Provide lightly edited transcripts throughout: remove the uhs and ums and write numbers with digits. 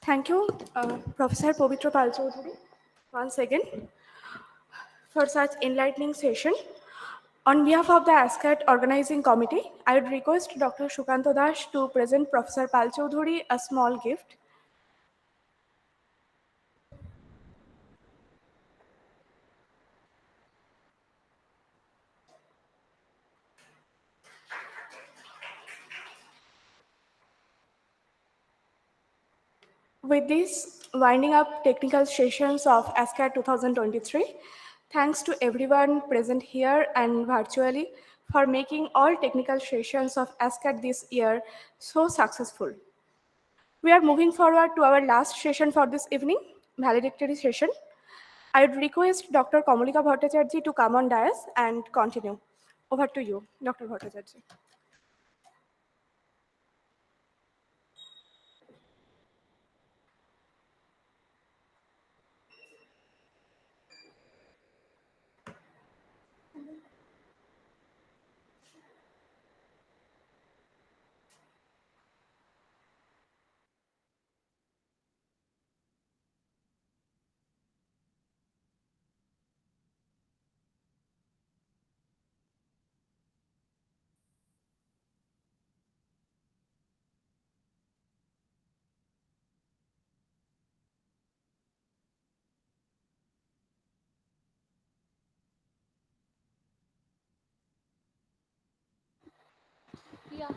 Thank you, Professor Povitra Palchoudhury, once again for such enlightening session. On behalf of the ASCAT Organizing Committee, I would request Dr. Shukanto Das to present Professor Palchoudhury a small gift. With this, winding up technical sessions of ASCAT 2023, thanks to everyone present here and virtually for making all technical sessions of ASCAT this year so successful. We are moving forward to our last session for this evening, valedictory session. I would request Dr. Kamalika Bhattacharjee to come on dais and continue. Over to you, Dr. Bhattacharjee. Yeah.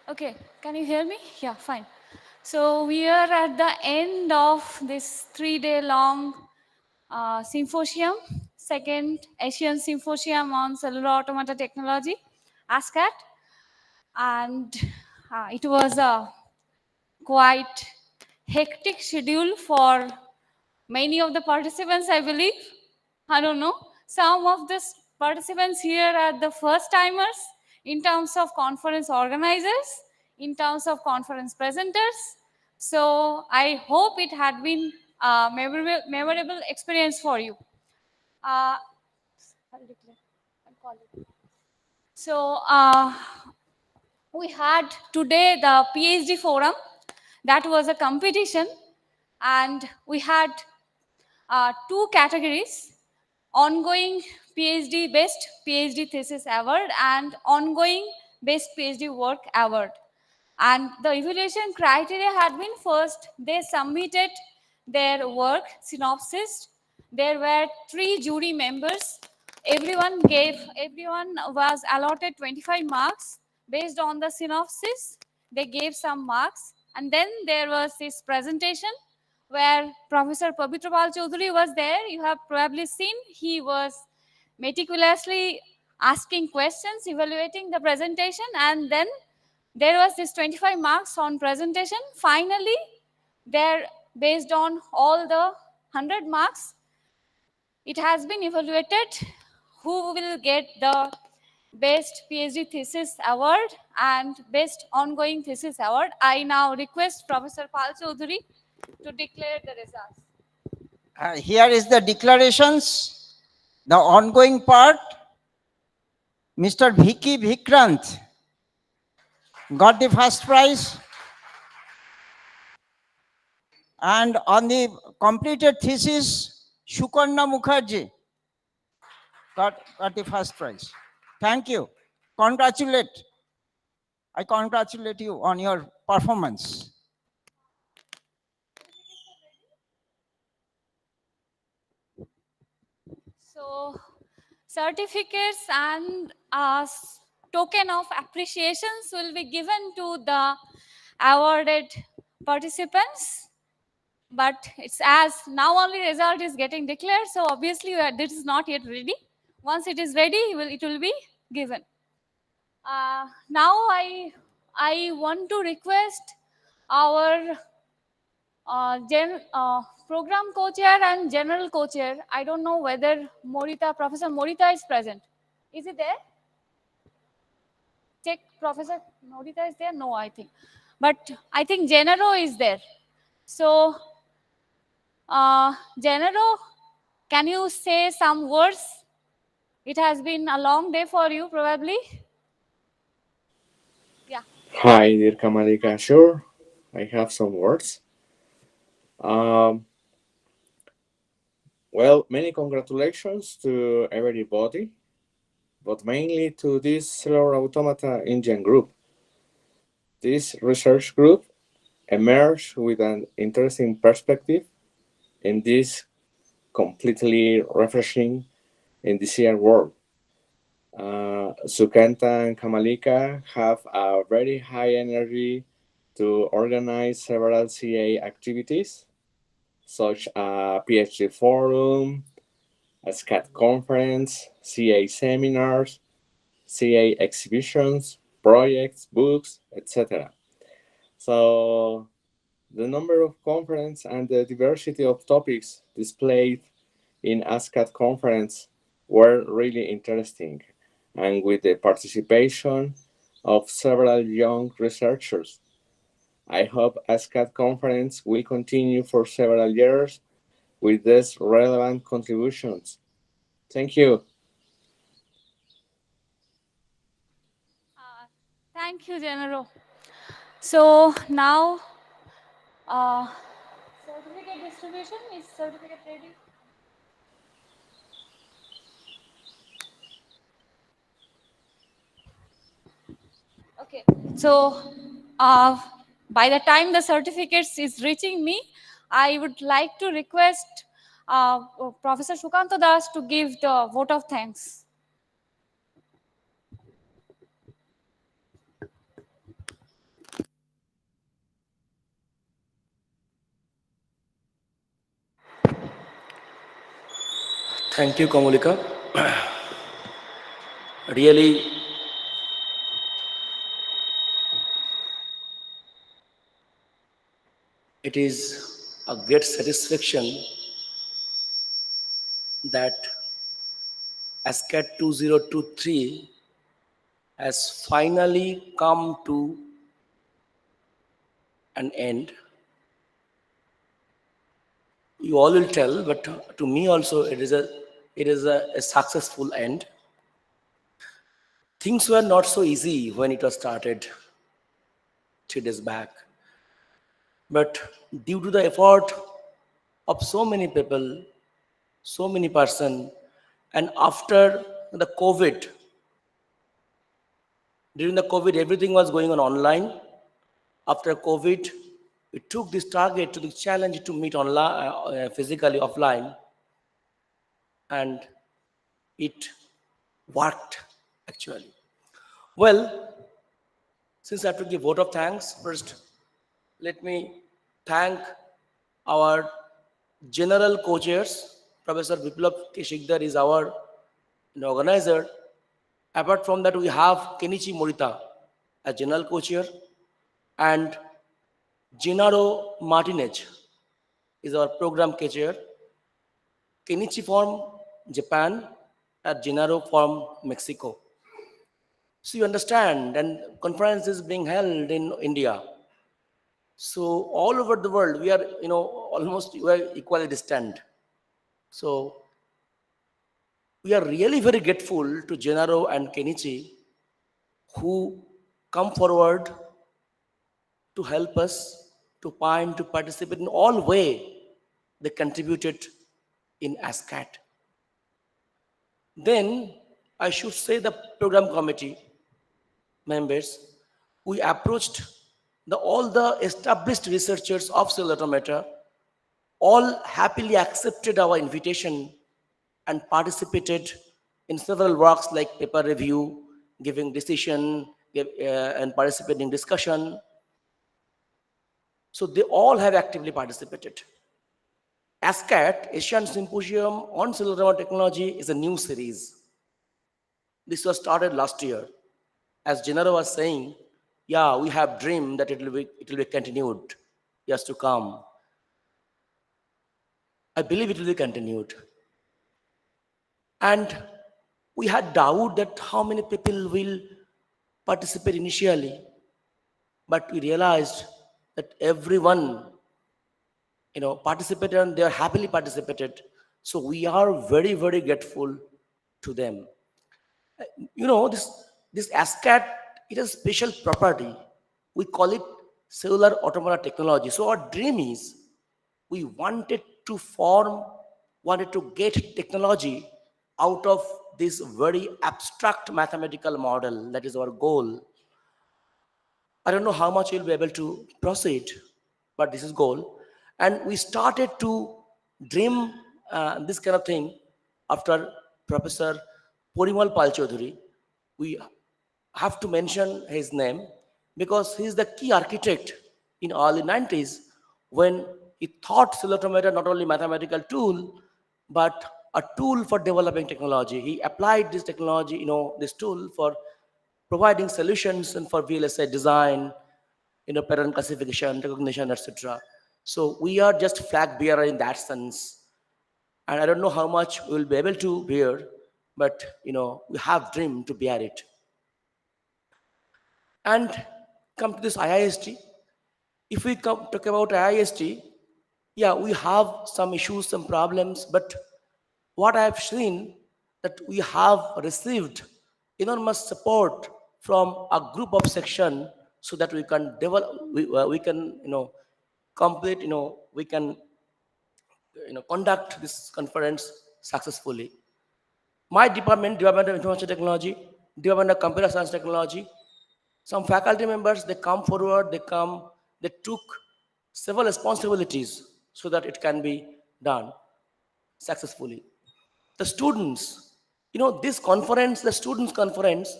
Okay. Can you hear me? Yeah, fine. So we are at the end of this 3-day long symposium, second Asian Symposium on Cellular Automata Technology, ASCAT. And it was a quite hectic schedule for many of the participants, I believe. I don't know. Some of the participants here are the first timers in terms of conference organizers, in terms of conference presenters. So I hope it had been a memorable experience for you. So we had today the PhD forum. That was a competition, and we had two categories: ongoing PhD Best PhD Thesis Award and ongoing Best PhD Work Award. And the evaluation criteria had been: first, they submitted their work synopsis. There were 3 jury members. Everyone was allotted 25 marks based on the synopsis. They gave some marks. And then there was this presentation where Professor Pavitra Pal Chaudhary was there. You have probably seen he was meticulously asking questions, evaluating the presentation, and then there was this 25 marks on presentation. Finally, there, based on all the 100 marks, it has been evaluated who will get the Best PhD Thesis Award and Best Ongoing Thesis Award. I now request Professor Pal Chaudhary to declare the results. Here is the declarations. The ongoing part, Mr. Vicky Vikrant got the first prize. And on the completed thesis, Shukarna Mukherjee got the first prize. Thank you. I congratulate you on your performance. So, certificates and token of appreciations will be given to the awarded participants. But it's as now only result is getting declared, so obviously this is not yet ready. Once it is ready, it will be given. Now I want to request our program co-chair and general co-chair. I don't know whether Professor Morita is present. Is it there? Check Professor Morita is there? No, I think. But I think Genero is there. So, Genero, can you say some words? It has been a long day for you, probably. Yeah. Hi, dear Kamalika. Sure, I have some words. Um, well, many congratulations to everybody, but mainly to this Cellular Automata Engine group. This research group emerged with an interesting perspective in this completely refreshing in this year world. Sukanta and Kamalika have a very high energy to organize several CA activities, such as PhD forum, ASCAT conference, CA seminars, CA exhibitions, projects, books, etc. So the number of conferences and the diversity of topics displayed in ASCAT conference were really interesting, and with the participation of several young researchers. I hope ASCAT conference will continue for several years with these relevant contributions. Thank you. Uh, Thank you, Genaro. So now, uh, certificate distribution, is certificate ready? Okay. So by the time the certificates is reaching me, I would like to request Professor Shukanta Das to give the vote of thanks. Thank you, Kamulika. Really, it is a great satisfaction that ASCAT 2023 has finally come to an end. You all will tell, but to me also it is a successful end. Things were not so easy when it was started 3 days back, but due to the effort of so many people, so many person, and after the COVID, during the COVID, everything was going on online. After COVID, we took this target to the challenge to meet online, physically offline, and it worked actually. Well, since I have to give vote of thanks, first let me thank our general co-chairs. Professor Biplab Keshikdar is our organizer. Apart from that, we have Kenichi Morita as general co-chair, and Gennaro Martinez is our program co-chair. Kenichi from Japan and Gennaro from Mexico. So you understand, and conference is being held in India. So all over the world, we are, almost we are equally distant. So we are really very grateful to Gennaro and Kenichi who come forward to help us to find, to participate in all way they contributed in ASCAT. Then I should say the program committee members, we approached all the established researchers of cell automata, all happily accepted our invitation and participated in several works like paper review, giving decision, and participating discussion. So they all have actively participated. ASCAT, Asian Symposium on Cellular Technology, is a new series. This was started last year. As Gennaro was saying, yeah, we have dreamed that it will be continued years to come. I believe it will be continued. And we had doubt that how many people will participate initially, but we realized that everyone, participated and they are happily participated. So we are very, very grateful to them. This ASCAT, it has special property. We call it cellular automata technology. So our dream is we wanted to get technology out of this very abstract mathematical model. That is our goal. I don't know how much we'll be able to proceed, but this is goal. And we started to dream this kind of thing after Professor Porimal Pal Chaudhuri. We have to mention his name because he is the key architect in early 90s when he thought ceilometer not only mathematical tool but a tool for developing technology. He applied this technology, this tool for providing solutions and for VLSI design, pattern classification, recognition, etc. So we are just flag bearer in that sense. And I don't know how much we will be able to bear, but we have dream to bear it. And come to this IIST. If we talk about IIST, yeah, we have some issues, some problems, but what I have seen that we have received enormous support from a group of section so that we can develop, we can, complete, we can, conduct this conference successfully. My Department of Information Technology, Department of Computer Science Technology, some faculty members, they come forward, they took several responsibilities so that it can be done successfully. The students, this conference, the students conference,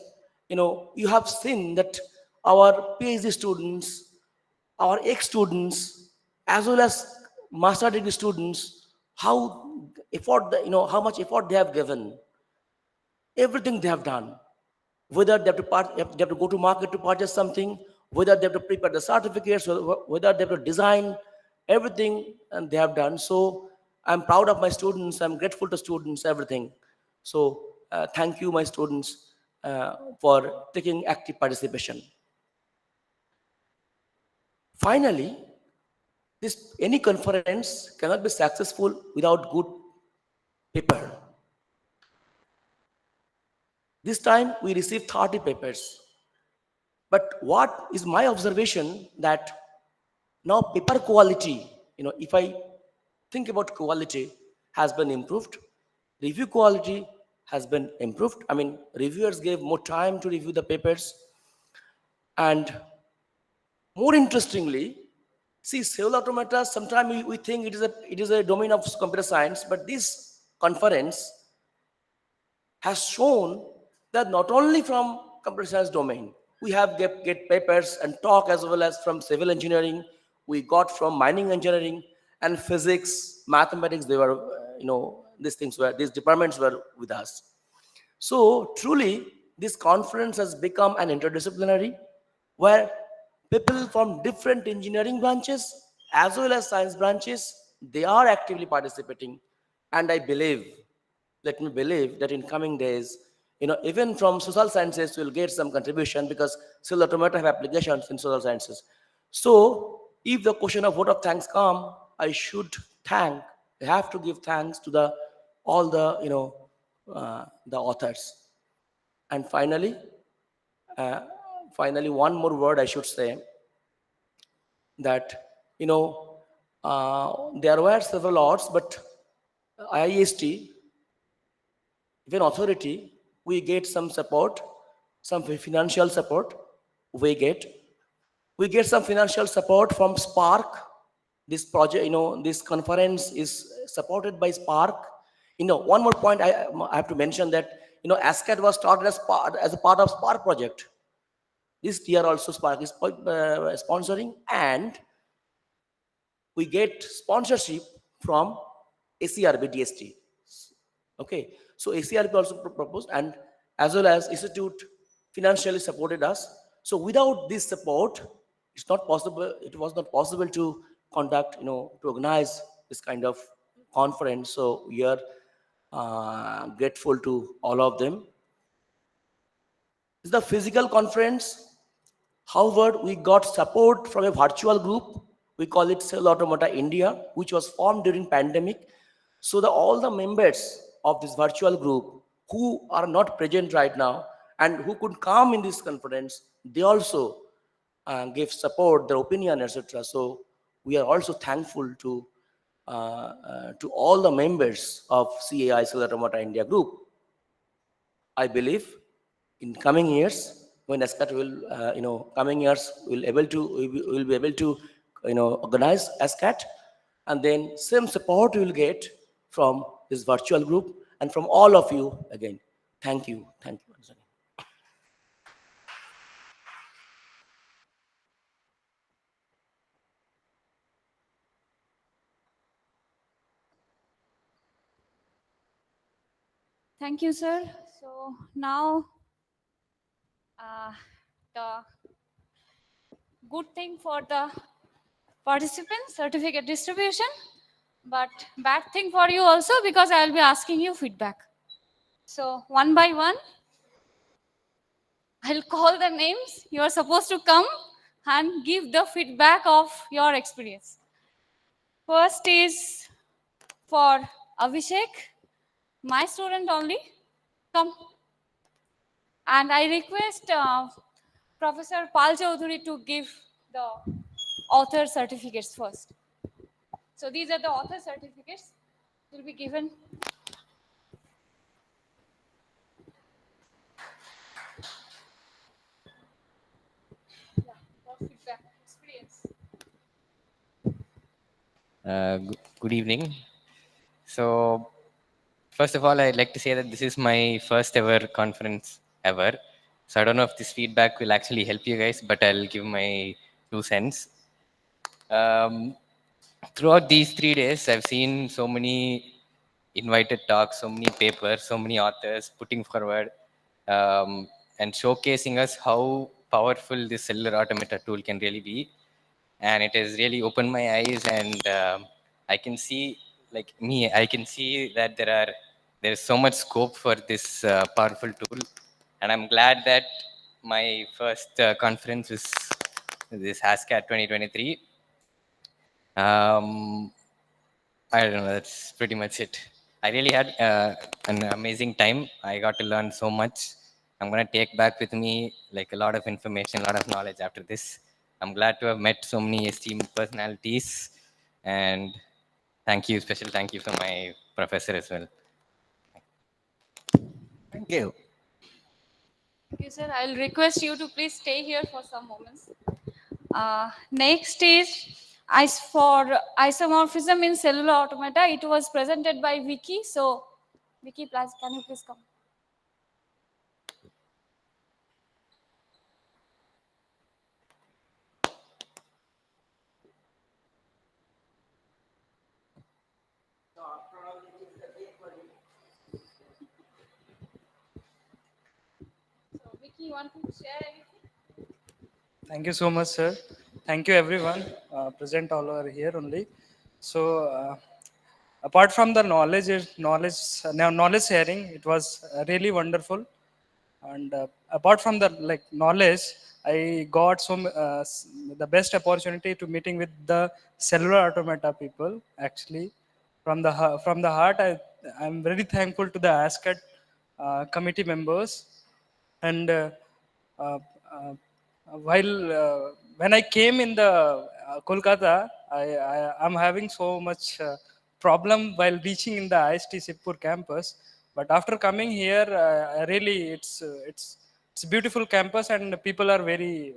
you have seen that our PhD students, our ex-students, as well as master degree students, how much effort they have given, everything they have done, whether they have to go to market to purchase something, whether they have to prepare the certificates, whether they have to design everything, and they have done. So I'm proud of my students. I'm grateful to students, everything. So thank you, my students, for taking active participation. Finally, any conference cannot be successful without good paper. This time we received 30 papers. But what is my observation that now paper quality, if I think about quality, has been improved. Review quality has been improved. I mean, reviewers gave more time to review the papers. And more interestingly, see, cell automata, sometimes we think it is a domain of computer science, but this conference has shown that not only from computer science domain, we have get papers and talk as well as from civil engineering, we got from mining engineering and physics, mathematics. They were, these departments were with us. So truly, this conference has become an interdisciplinary where people from different engineering branches as well as science branches, they are actively participating. And I believe, let me believe that in coming days, even from social sciences, we'll get some contribution because still automata have applications in social sciences. So if the question of vote of thanks come, I have to give thanks to all the authors. And finally, one more word I should say that, there were several odds, but IIST, even authority, we get some support, some financial support. We get some financial support from Spark. This project, this conference is supported by Spark. One more point I have to mention that, ASCAT was started as a part of Spark project. This year also Spark is sponsoring, and we get sponsorship from ACRB DST. Okay, so ACRB also proposed, and as well as institute financially supported us. So without this support, it's not possible. It was not possible to conduct, to organize this kind of conference. So we are grateful to all of them. This is the physical conference. However, we got support from a virtual group. We call it Cell Automata India, which was formed during pandemic. So all the members of this virtual group who are not present right now and who could come in this conference, they also gave support, their opinion, etc. So we are also thankful to to all the members of CAI Solar Automata India Group. I believe in coming years, when ASCAT will, coming years will be able to, organize ASCAT, and then same support we will get from this virtual group and from all of you again. Thank you. Thank you. Thank you, sir. So now, the good thing for the participants, certificate distribution, but bad thing for you also, because I will be asking you feedback. So one by one, I'll call the names. You are supposed to come and give the feedback of your experience. First is for Abhishek, my student only. Come. And I request Professor Pal Chaudhuri to give the author certificates first. So these are the author certificates will be given. Yeah, for feedback, experience. Good evening. So, first of all, I'd like to say that this is my first ever conference ever. So, I don't know if this feedback will actually help you guys, but I'll give my 2 cents. Throughout these 3 days, I've seen so many invited talks, so many papers, so many authors putting forward and showcasing us how powerful this cellular automata tool can really be. And it has really opened my eyes, and I can see, like me, I can see that there's so much scope for this powerful tool. And I'm glad that my first conference was this ASCAT 2023. I don't know, that's pretty much it. I really had an amazing time. I got to learn so much. I'm going to take back with me like a lot of information, a lot of knowledge after this. I'm glad to have met so many esteemed personalities. And thank you, special thank you for my professor as well. Thank you. Thank you, sir. I'll request you to please stay here for some moments. Next is for isomorphism in cellular automata. It was presented by Vicky. So, Vicky, please, can you please come? So, Vicky, you want to share anything? Thank you so much, sir. Thank you, everyone present all over here only. So, apart from the knowledge sharing, it was really wonderful. And apart from the knowledge, I got the best opportunity to meeting with the cellular automata people. Actually, from the heart, I'm very thankful to the ASCAT committee members. And uh, uh, while when I came in the Kolkata, I'm having so much problem while reaching in the IST Sipur campus. But after coming here, really it's a beautiful campus, and people are very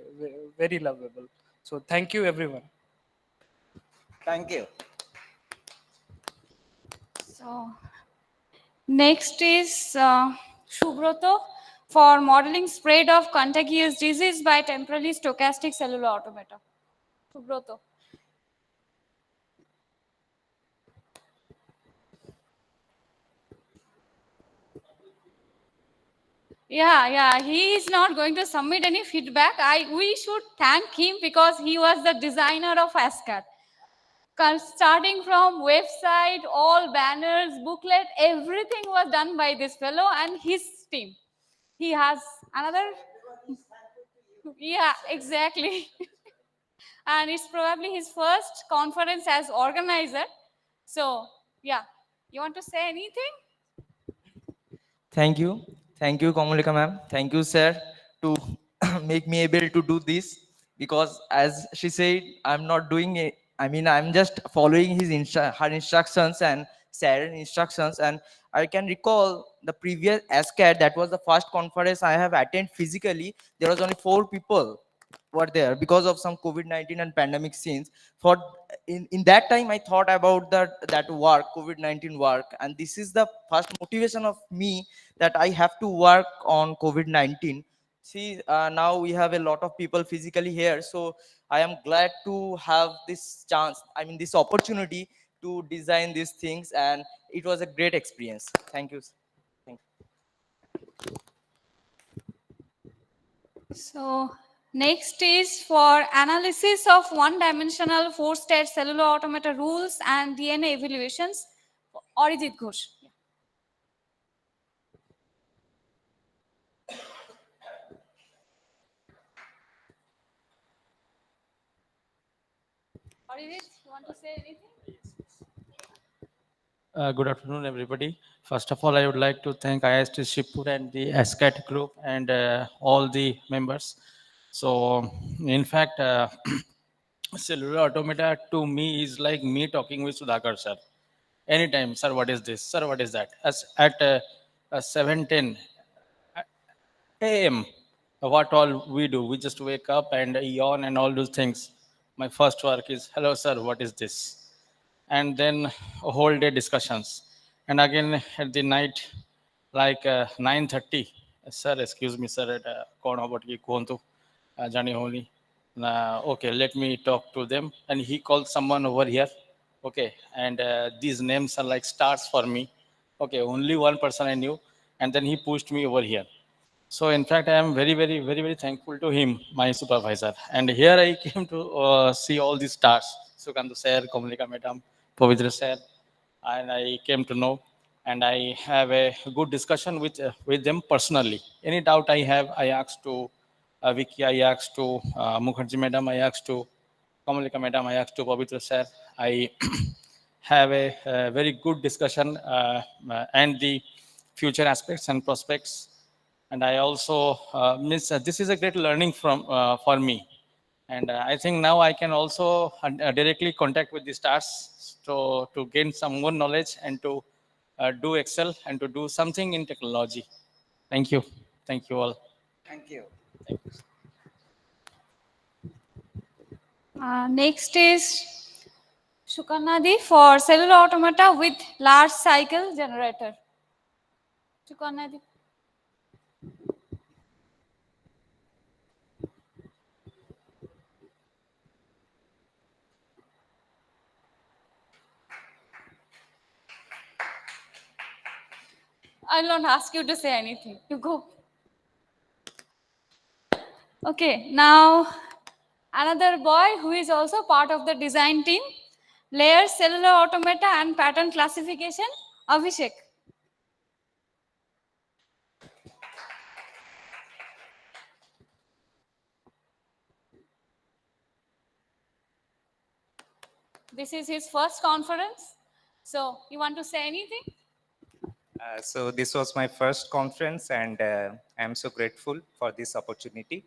lovable. So thank you, everyone. Thank you. So, next is Shubroto for modeling spread of contagious disease by temporally stochastic cellular automata. Shubroto. Yeah, he is not going to submit any feedback. We should thank him because he was the designer of ASCAT. Starting from website, all banners, booklet, everything was done by this fellow and his team. He has another. Yeah, exactly. And it's probably his first conference as organizer. So, yeah, you want to say anything? Thank you. Thank you, Kamalika ma'am. Thank you, sir, to make me able to do this, because as she said, I'm not doing it. I mean, I'm just following her instructions and Sarah's instructions. And I can recall the previous ASCAT, that was the first conference I have attended physically. There was only 4 people were there because of some COVID-19 and pandemic scenes. For in that time, I thought about that work, COVID-19 work, and this is the first motivation of me that I have to work on COVID-19. See, now we have a lot of people physically here, so I am glad to have this chance, I mean this opportunity to design these things, and it was a great experience. Thank you. Thank you. So next is for analysis of one-dimensional four-state cellular automata rules and DNA evaluations. Arijit Ghosh. Arijit, you want to say anything? Good afternoon, everybody. First of all, I would like to thank IST Shipur and the ASCAT group and all the members. So, in fact, cellular automata to me is like me talking with Sudhakar sir. Anytime, sir, what is this? Sir, what is that? As at 7:10 a.m., what all we do, we just wake up and yawn and all those things. My first work is, hello, sir, what is this? And then a whole day discussions. And again at the night, like 9:30, sir, excuse me, sir, kaun about ki kuhantu jani holi. Okay, let me talk to them. And he called someone over here. Okay, and these names are like stars for me. Okay, only one person I knew, and then he pushed me over here. So in fact, I am very, very, very, very thankful to him, my supervisor. And here I came to see all these stars, Sukanto sir, Komalika madam, Pavitra sir, and I came to know, and I have a good discussion with them personally. Any doubt I have, I asked to Vicky, I asked to Mukherjee madam, I asked to Kamalika madam, I asked to Pavitra sir. I have a very good discussion and the future aspects and prospects. And I also miss this is a great learning from for me. And I think now I can also directly contact with the stars to gain some more knowledge and to do excel and to do something in technology. Thank you. Thank you all. Thank you. Next is Shukanadi for cellular automata with large cycle generator. Shukanadi. I'll not ask you to say anything. You go. Okay, now another boy who is also part of the design team, layer cellular automata and pattern classification, Abhishek. This is his first conference. So you want to say anything? So this was my first conference, and I'm so grateful for this opportunity.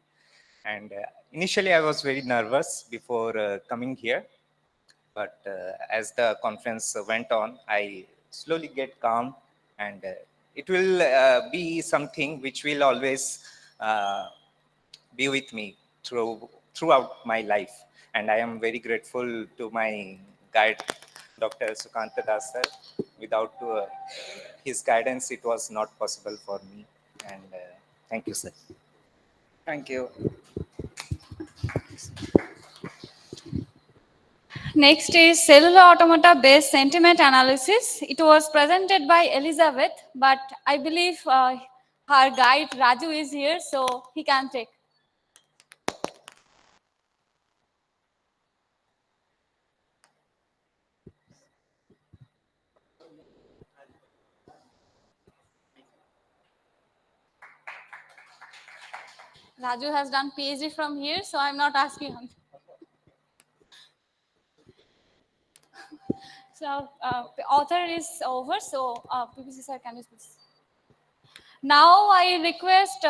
And initially, I was very nervous before coming here, but as the conference went on, I slowly get calm, and it will be something which will always be with me throughout my life. And I am very grateful to my guide, Dr. Sukanta Das sir. Without his guidance, it was not possible for me. And thank you, sir. Thank you. Next is cellular automata based sentiment analysis. It was presented by Elizabeth, but I believe her guide Raju is here, so he can take. Raju has done PhD from here, so I'm not asking him. So the author is over, so PPC sir, can you please? Now I request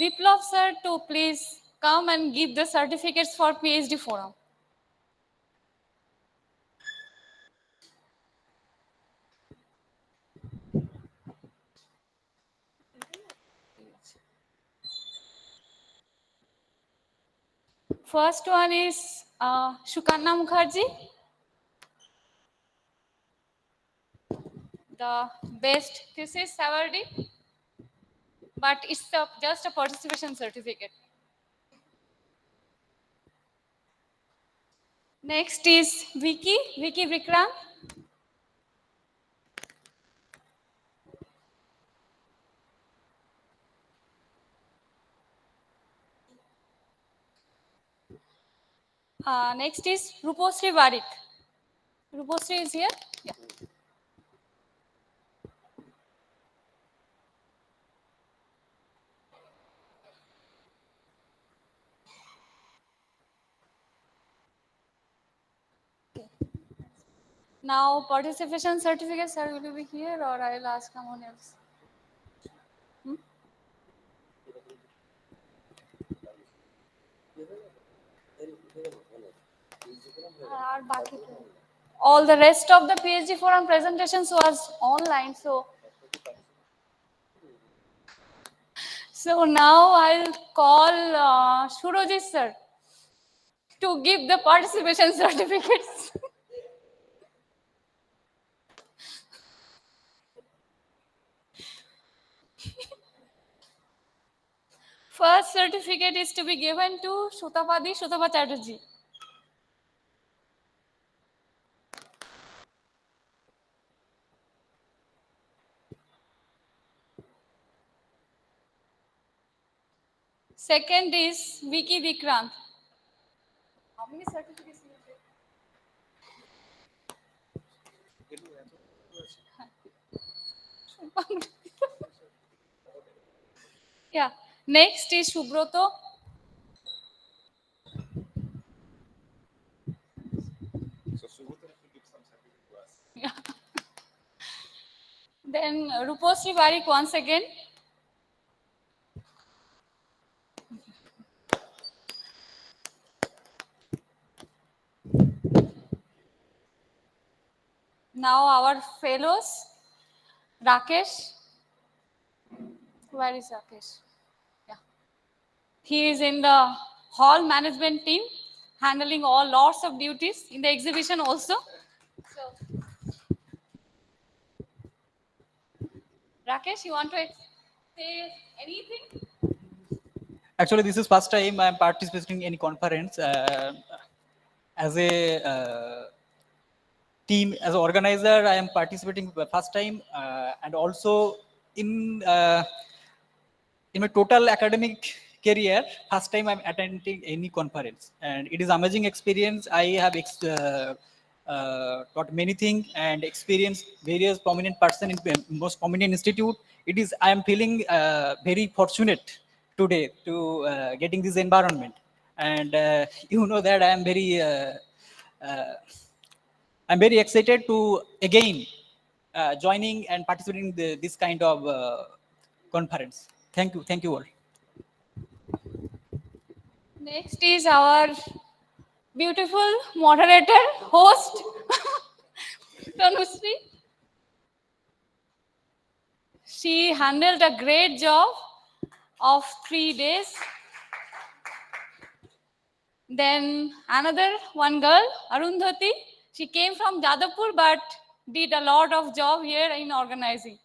Biplov sir to please come and give the certificates for PhD forum. First one is Shukanna Mukherjee, the best thesis awardee, but it's just a participation certificate. Next is Vicky Vikram. Next is Ruposri Varik. Ruposri is here. Yeah. Now participation certificate, sir, will you be here or I will ask someone else? All the rest of the PhD forum presentations was online, so now I'll call Shurojit sir to give the participation certificates. First certificate is to be given to Shutapa Chatterjee. Second is Vicky Vikrant. How many certificates you take? Yeah. Next is Shubroto. Yeah. Then Ruposri Varik once again. Now our fellows, Rakesh. Where is Rakesh? Yeah. He is in the hall management team, handling all lots of duties in the exhibition also. So, Rakesh, you want to say anything? Actually, this is first time I am participating in any conference. As a team, as an organizer, I am participating for the first time, and also in in my total academic career, first time I'm attending any conference, and it is amazing experience. I have taught many things and experienced various prominent person in most prominent institute. It is I am feeling very fortunate today to getting this environment, and you know that I am very. Uh, I'm very excited to again joining and participating in this kind of conference. Thank you all. Next is our beautiful moderator, host, Tanusri. She handled a great job of 3 days. Then another one girl, Arundhati, she came from Jadavpur but did a lot of job here in organizing.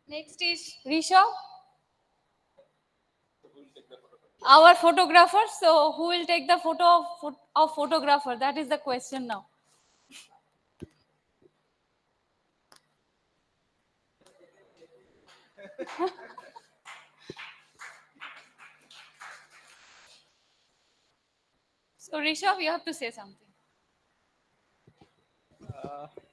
Next is Risha, our photographer. So who will take the photo of photographer? That is the question now. So Risha, you have to say something.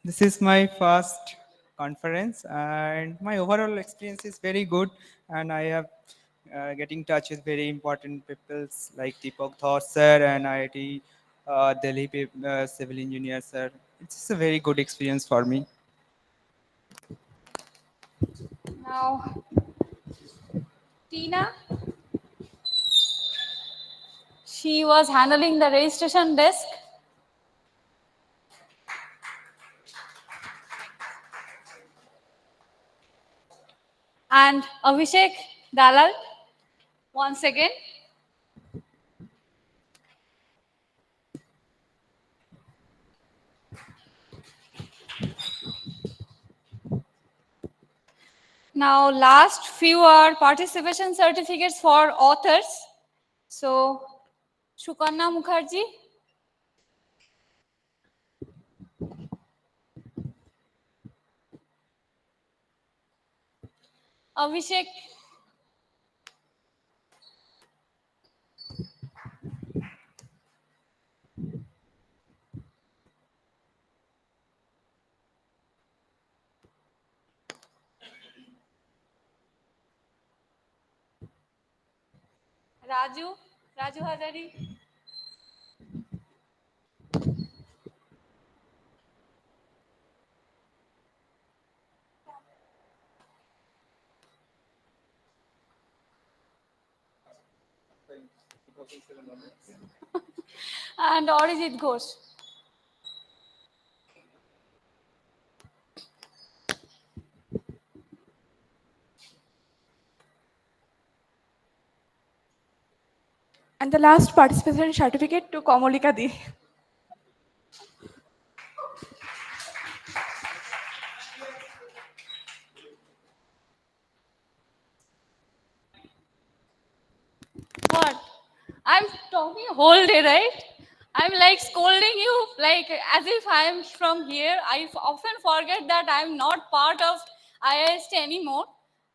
This is my first conference, and my overall experience is very good. And I have getting in touch with very important people like Deepak Dhar sir and IIT Delhi civil engineer sir. It's a very good experience for me. Now, Tina, she was handling the registration desk. And Abhishek, Dalal, once again. Now, last few are participation certificates for authors. So, Sukarna Mukherjee. Abhishek. Raju Hazari. And Arijit Ghosh. And the last participation certificate to Komalika Di. What? I'm talking whole day, right? I'm like scolding you, like as if I'm from here. I often forget that I'm not part of IIST anymore.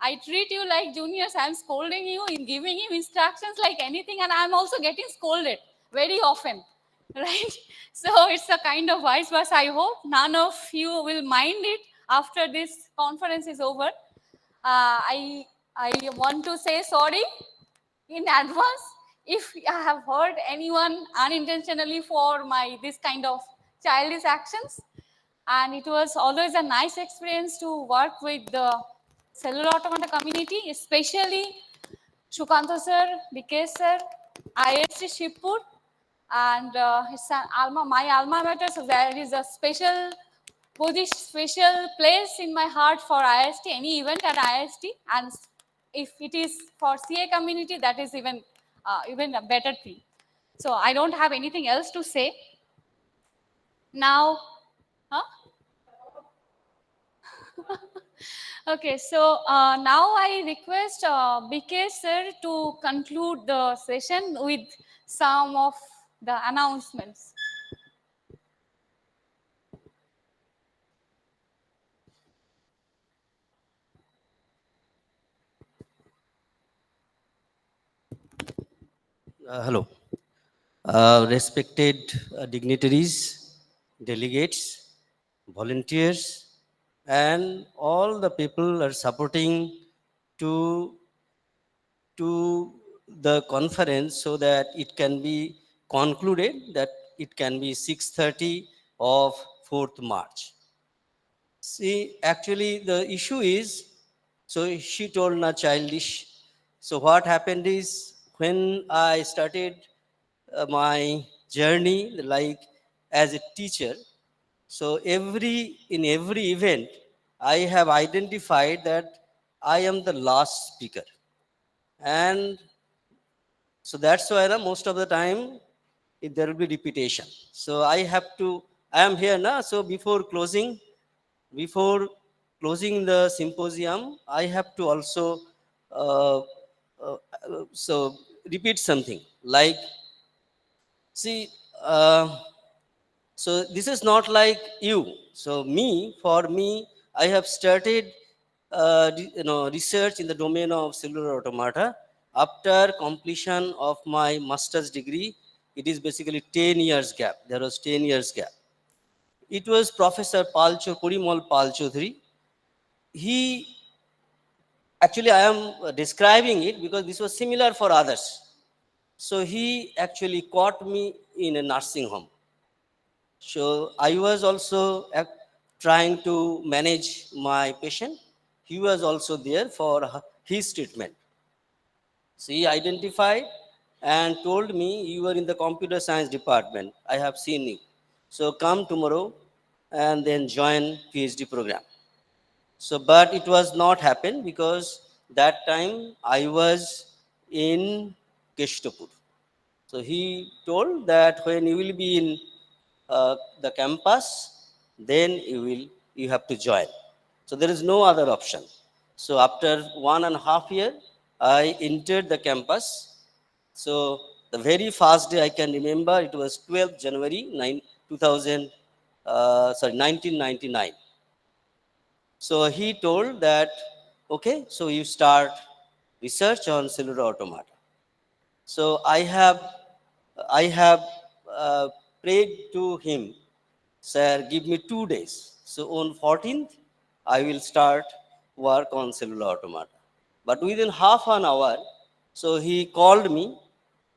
I treat you like juniors. I'm scolding you, in giving you instructions like anything, and I'm also getting scolded very often, right? So it's a kind of vice versa. I hope none of you will mind it after this conference is over. I want to say sorry in advance if I have hurt anyone unintentionally for my this kind of childish actions. And it was always a nice experience to work with the cellular automata community, especially Shukanta sir, Vikesh sir, ISC Shipur, and it's my alma mater. So there is a special special place in my heart for IST, any event at IST, and if it is for CA community, that is even a better thing. So I don't have anything else to say. Now, huh? Okay, so now I request BK sir to conclude the session with some of the announcements. Hello. Respected dignitaries, delegates, volunteers, and all the people are supporting to, to the conference so that it can be concluded, that it can be 6:30 of 4th March. See, actually the issue is, so she told na childish. So what happened is, when I started my journey like as a teacher, so in every event I have identified that I am the last speaker, and so that's why most of the time there will be repetition. So I am here now. So before closing the symposium, I have to also uh, so repeat something like, see, so this is not like you. So for me, I have started research in the domain of cellular automata. After completion of my master's degree, it is basically 10 years gap. There was 10 years gap. It was Professor Purimal Pal Chaudhary. He, actually I am describing it because this was similar for others. So he actually caught me in a nursing home. So I was also trying to manage my patient. He was also there for his treatment. So he identified and told me, you are in the computer science department. I have seen you. So come tomorrow and then join PhD program. So, but it was not happen because That time I was in Keshtapur. So he told that when you will be in the campus, then you have to join. So there is no other option. So after 1.5 years, I entered the campus. So the very first day I can remember, it was 12th January 1999. So he told that, okay, so you start research on cellular automata. So I have prayed to him, sir, give me 2 days. So on 14th, I will start work on cellular automata. But within half an hour, so he called me.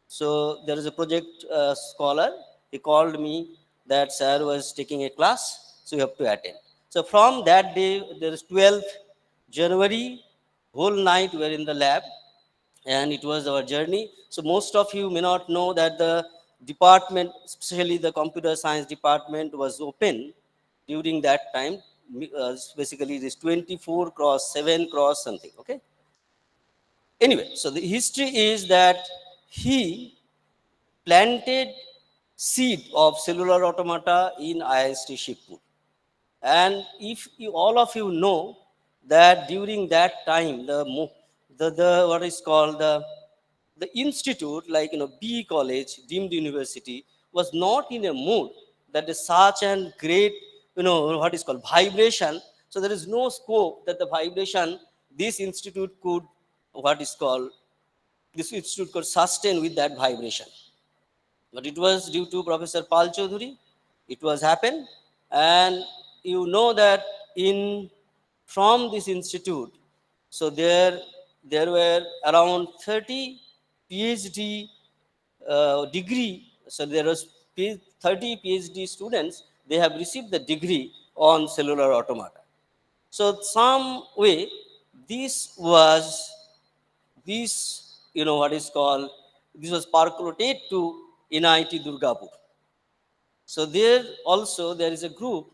So there is a project scholar. He called me that sir was taking a class, so you have to attend. So from that day, there is 12th January, whole night we are in the lab, and it was our journey. So most of you may not know that the department, especially the computer science department, was open during that time. Basically, this 24 cross 7 cross something. Okay. Anyway, so the history is that he planted seed of cellular automata in IST Shikpur. And if you, all of you know that during that time, the what is called the institute, like B college, deemed university, was not in a mood that is such an great, what is called vibration. So there is no scope that the vibration this institute could, what is called, this institute could sustain with that vibration. But it was due to Professor Pal Chaudhuri. It was happened, and you know that in from this institute, so there were around 30 PhD degree. So there was 30 PhD students. They have received the degree on cellular automata. So some way, this was this, what is called, this was percolated to NIT Durgapur. So there also there is a group,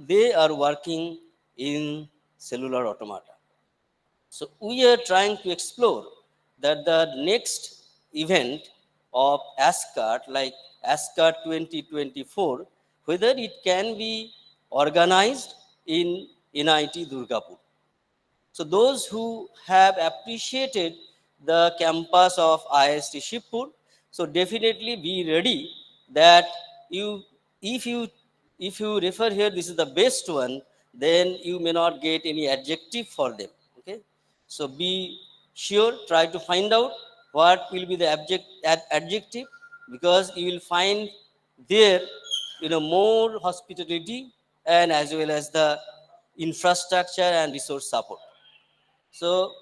they are working in cellular automata. So we are trying to explore that the next event of ASCAT, like ASCAT 2024, whether it can be organized in NIT Durgapur. So those who have appreciated the campus of IST Shipur, so definitely be ready that you, if you if you refer here, this is the best one, then you may not get any adjective for them. Okay, so be sure, try to find out what will be the adjective, because you will find there, more hospitality and as well as the infrastructure and resource support. So,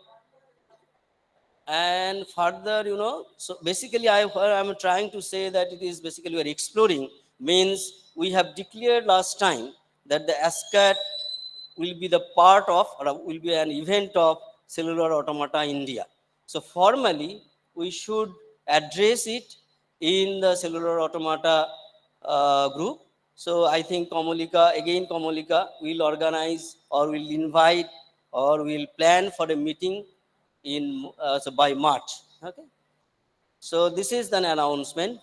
and further, so basically I'm trying to say that it is basically we're exploring, means we have declared last time that the ASCAT will be the part of, or will be an event of cellular automata India. So formally, we should address it in the cellular automata group. So I think Kamalika will organize or will invite or will plan for a meeting in so by March. Okay. So this is an announcement,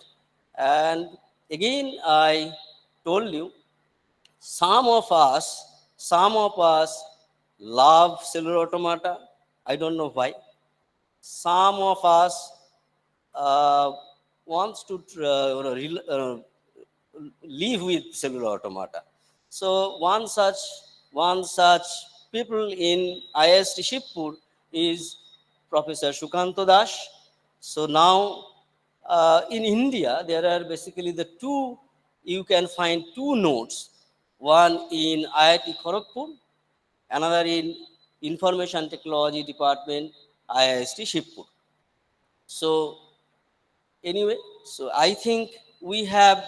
and again I told you, some of us love cellular automata. I don't know why. Some of us wants to live with cellular automata. So one such people in IST Shipur is Professor Shukanto Dash. So now in India, there are basically the two, you can find two nodes, one in IIT Kharagpur, another in Information Technology Department, IIST Shipur. So anyway, so I think we have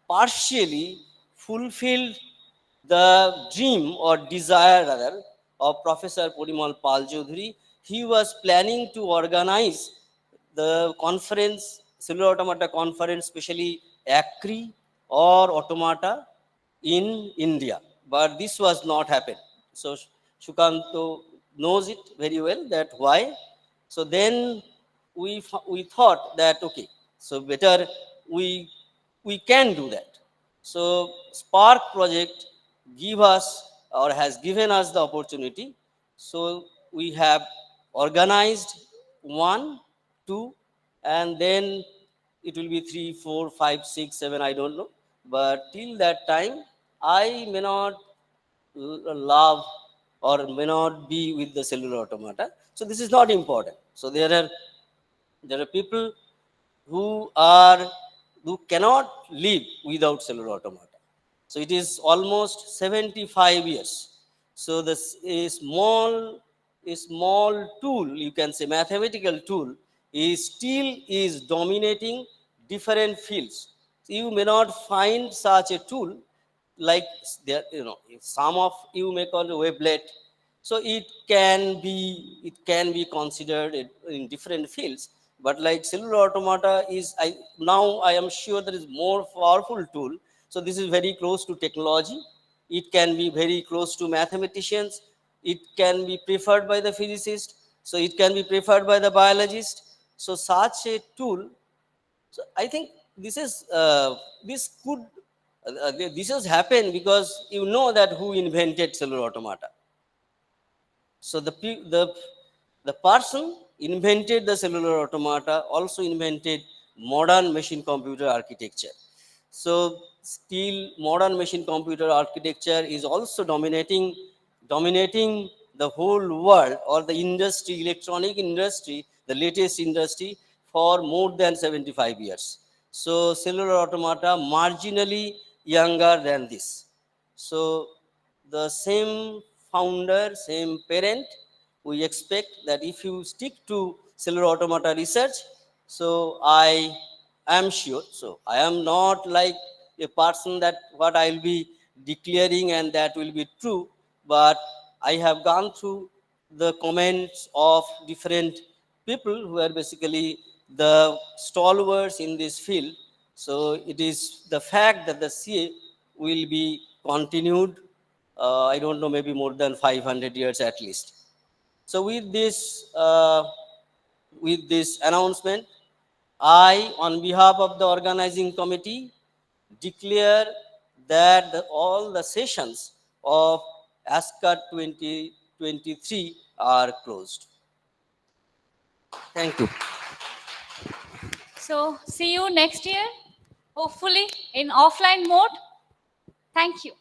partially fulfilled the dream or desire rather of Professor Porimal Pal Chaudhuri. He was planning to organize the conference, cellular automata conference, especially ACRI or automata in India, but this was not happened. So Shukanto knows it very well that why. So then we thought that, okay, so better we, we can do that. So Spark project give us or has given us the opportunity. So we have organized 1, 2, and then it will be 3, 4, 5, 6, 7, I don't know. But till that time, I may not love or may not be with the cellular automata. So this is not important. So there are people who are who cannot live without cellular automata. So it is almost 75 years. So this a small tool, you can say mathematical tool, is still is dominating different fields. So you may not find such a tool like there, some of you may call it wavelet. So it can be considered in different fields, but like cellular automata is, now I am sure there is more powerful tool. So this is very close to technology. It can be very close to mathematicians. It can be preferred by the physicist. So it can be preferred by the biologist. So such a tool, so I think this is this could this has happened because you know that who invented cellular automata. So the person invented the cellular automata also invented modern machine computer architecture. So still modern machine computer architecture is also dominating the whole world or the industry, electronic industry, the latest industry for more than 75 years. So cellular automata marginally younger than this. So the same founder, same parent, we expect that if you stick to cellular automata research, so I am sure, so I am not like a person that what I will be declaring and that will be true, but I have gone through the comments of different people who are basically the stalwarts in this field. So it is the fact that the CA will be continued, I don't know, maybe more than 500 years at least. So with this announcement, I, on behalf of the organizing committee, declare that all the sessions of ASCAT 2023 are closed. Thank you. So see you next year, hopefully in offline mode. Thank you.